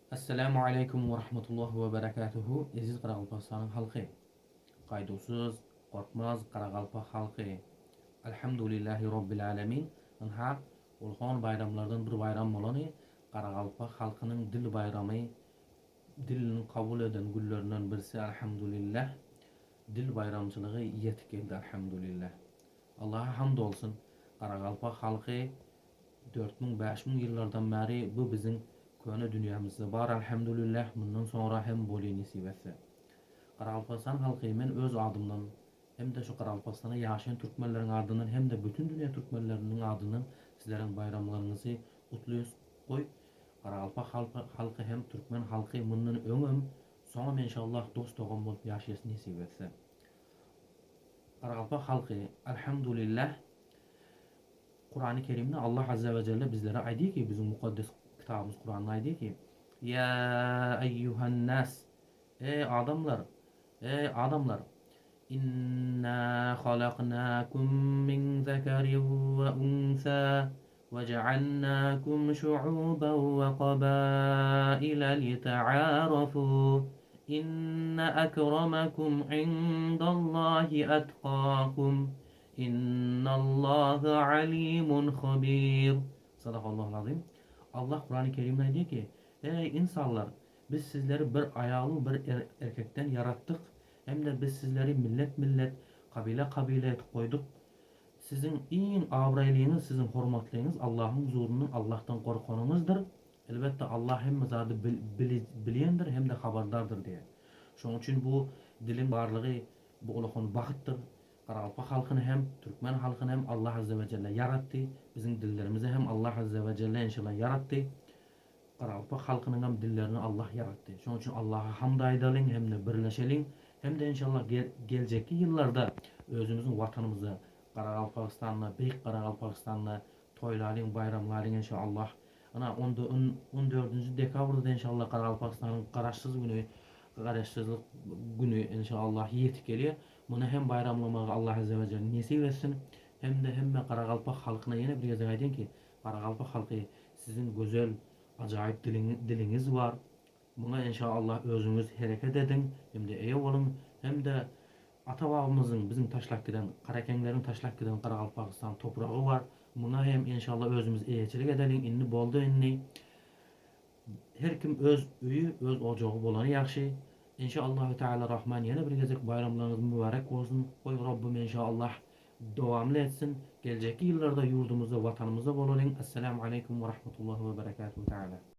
Assalamu alaikum wa rahmatullahi wa barakatuhu. Aziz Qaraqalpaqistan halkı. Qaydusuz, qorqmaz Qaraqalpaq halkı. Elhamdülillahi Rabbil alemin. Anha ulkan bayramlardan bir bayram bolany Qaraqalpaq halkının dil bayramı, dilini kabul eden güllerinden birisi elhamdülillah. Dil bayramçılığı yetip geldi elhamdülillah. Allah'a hamd olsun. Qaraqalpaq halkı 4000-5000 yıllardan beri bu bizim köne dünyamızda var elhamdülillah. Bundan sonra hem bolýan nisip etse. Qaraqalpaqstan halky men öz adımdan hem de şu Qaraqalpaqstanda yaşayan türkmenlerin adından hem de bütün dünya türkmenlerinin adından sizlerin bayramlarınızı kutluyoruz. Koy Qaraqalpaq halkı hem türkmen halkı bundan öňüm soňam inşallah dost dogan bolup ýaşaýasyn nisip etse. Qaraqalpaq halkı elhamdülillah Kur'an-ı Kerim'de Allah Azze ve Celle bizlere aydı ki bizim mukaddes kitabımız Kur'an'da aydı ki ya eyyuhan nas ey adamlar inna halaknakum min zekarin ve unsa ve cealnakum şu'uban ve qabaila lita'arafu inna akramakum indallahi etqakum İnnallâhe alimun habir. Sadakallahu azim. Allah Kur'an-ı Kerim'de diyor ki ey insanlar biz sizleri bir ayağlı bir erkekten yarattık. Hem de biz sizleri millet millet kabile kabile koyduk. Sizin en abraylığınız, sizin hürmetliliğiniz Allah'ın huzurundan Allah'tan korkunuzdur. Elbette Allah hem zadı bilendir hem de haberdardır diye. Şunun için bu dilin varlığı bu ulukun bakıttır. Qaraqalpaq halkını hem Türkmen halkını hem Allah Azze ve Celle yarattı. Bizim dillerimizi hem Allah Azze ve Celle inşallah yarattı. Qaraqalpaq halkının hem dillerini Allah yarattı. Şunun için Allah'a hamd aydalın hem de birleşelim. Hem de inşallah gelecek yıllarda özümüzün vatanımızı Qaraqalpaqstanla, Beyik Qaraqalpaqstanla toylaryň, bayramlaryň inşallah. Ana 14. dekabrda inşallah Qaraqalpaqstanın garaşsızlık günü inşallah yetip gelýär. Bunu hem bayramlamagy Allah Azze ve Celle nesip etsin hem de Qaraqalpaq halkyna ýene bir ýerde aýdyn ki Qaraqalpaq halky sizin gözel ajaýyp diliniz var. Buna inşallah özüňiz hereket edin hem de eýe bolun hem de ata-babamyzyň bizim taşlap giden Qarakenglerin taşlap giden Qaraqalpaqstan topragy var. Buna hem inşallah özümüz eýeçilik edelim. Inni boldy inni. Her kim öz üyü, öz ocağı bolany ýaxşy. İnşallah Teala Rahman yine bir gezek bayramlarınız mübarek olsun. Koy Rabbim inşallah devamlı etsin. Gelecek yıllarda yurdumuzda, vatanımızda bolalım. Esselamu Aleyküm ve Rahmetullahi ve Berekatuhu Teala.